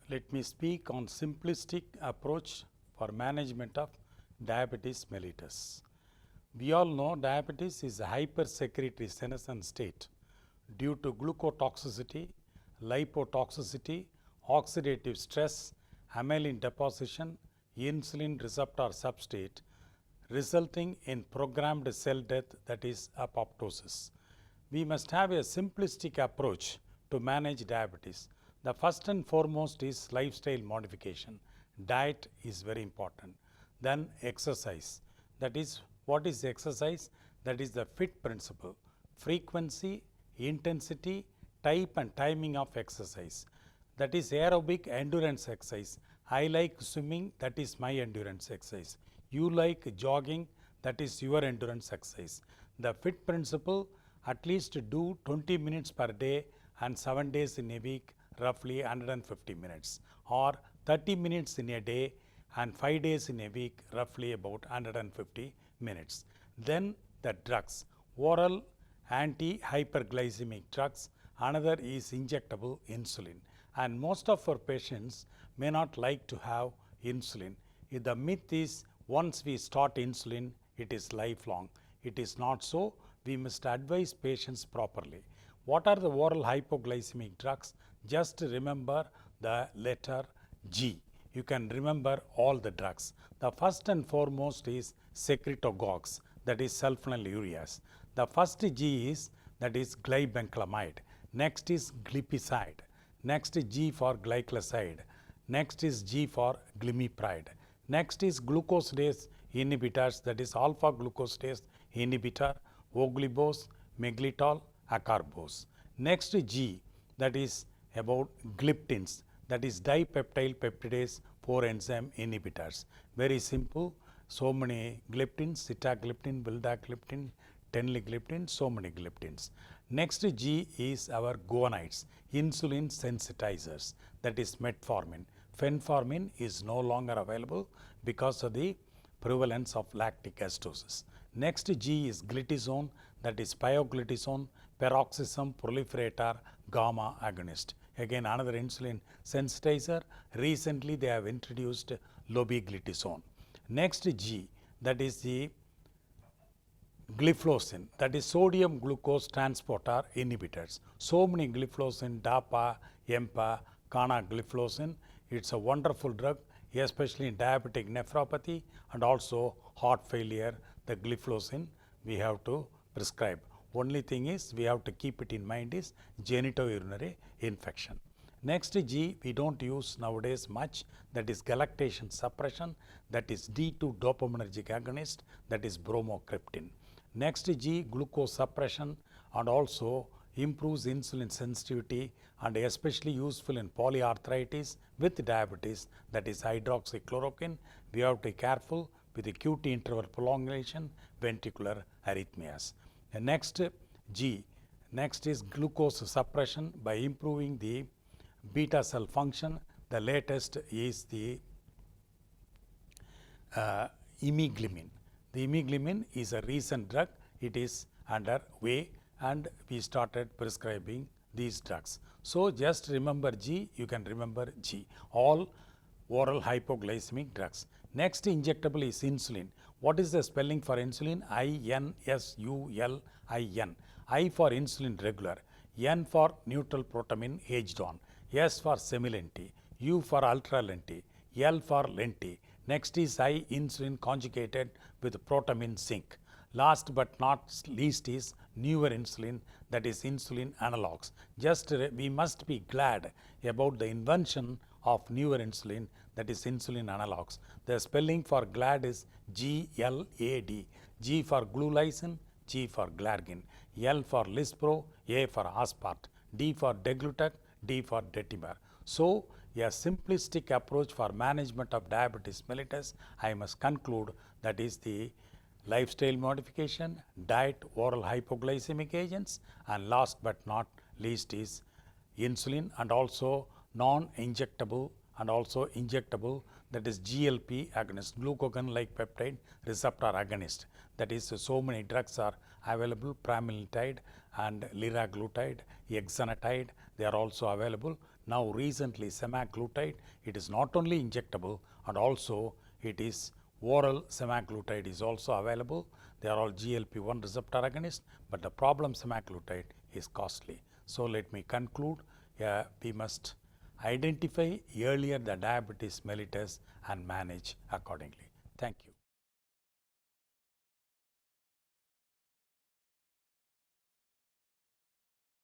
Let me speak on simplistic approach for management of diabetes mellitus. We all know diabetes is a hypersecretory senescent state due to glucotoxicity, lipotoxicity, oxidative stress, amylin deposition, insulin receptor substrate, resulting in programmed cell death, that is apoptosis. We must have a simplistic approach to manage diabetes. The first and foremost is lifestyle modification. Diet is very important. Then exercise. That is, what is exercise? That is the FIT principle. Frequency, intensity, type and timing of exercise. That is aerobic endurance exercise. I like swimming, that is my endurance exercise. You like jogging, that is your endurance exercise. The FIT principle, at least do 20 minutes per day and 7 days in a week, roughly 150 minutes, or 30 minutes in a day and 5 days in a week, roughly about 150 minutes. Then the drugs, oral anti-hyperglycemic drugs, another is injectable insulin, and most of our patients may not like to have insulin. The myth is once we start insulin, it is lifelong. It is not so. We must advise patients properly. What are the oral hypoglycemic drugs? Just remember the letter G. You can remember all the drugs. The first and foremost is secretagogues, that is sulfonylureas. The first G is, that is glibenclamide. Next is glipizide. Next is G for glycoside. Next is G for glimepiride. Next is glucosidase inhibitors, that is alpha glucosidase inhibitor, voglibose, meglitol, acarbose. Next G, that is about gliptins, that is dipeptyl peptidase 4 enzyme inhibitors. Very simple, so many gliptins, sitagliptin, vildagliptin, tenligliptin, so many gliptins. Next G is our guanides, insulin sensitizers, that is metformin. Fenformin is no longer available because of the prevalence of lactic acidosis. Next G is glitazone, that is pioglitazone, peroxisome proliferator gamma agonist. Again another insulin sensitizer. Recently they have introduced lobeglitazone. Next G, that is the gliflozin, that is sodium glucose transporter inhibitors. So many gliflozin, DAPA, EMPA, canagliflozin. It's a wonderful drug, especially in diabetic nephropathy and also heart failure. The gliflozin we have to prescribe. Only thing is we have to keep it in mind is genitourinary infection. Next G we don't use nowadays much, that is galactation suppression, that is D2 dopaminergic agonist, that is bromocriptine. Next G glucose suppression and also improves insulin sensitivity and especially useful in polyarthritis with diabetes, that is hydroxychloroquine. We have to be careful with the QT interval prolongation, ventricular arrhythmias. The next G, next is glucose suppression by improving the beta cell function. The latest is the imiglimin. The imiglimin is a recent drug. It is under way and we started prescribing these drugs. So just remember G, you can remember G, all oral hypoglycemic drugs. Next injectable is insulin. What is the spelling for insulin? I-N-S-U-L-I-N. I for insulin regular, N for neutral protamine aged on, S for semi-lenti, U for ultra-lenti, L for lenti. Next is I insulin conjugated with protamine zinc. Last but not least is newer insulin, that is insulin analogs. Just we must be glad about the invention of newer insulin, that is insulin analogs. The spelling for GLAD is G-L-A-D. G for glulysin, G for glargine, L for lispro, A for aspart, D for deglutec, D for detimar. So a simplistic approach for management of diabetes mellitus, I must conclude, that is the lifestyle modification, diet, oral hypoglycemic agents, and last but not least is insulin and also non-injectable and also injectable, that is GLP agonist, glucagon-like peptide receptor agonist. That is, so many drugs are available, pramlintide and liraglutide, exenatide, they are also available. Now recently semaglutide, it is not only injectable and also it is oral semaglutide is also available. They are all GLP-1 receptor agonists, but the problem semaglutide is costly. So let me conclude, we must identify earlier the diabetes mellitus and manage accordingly. Thank you.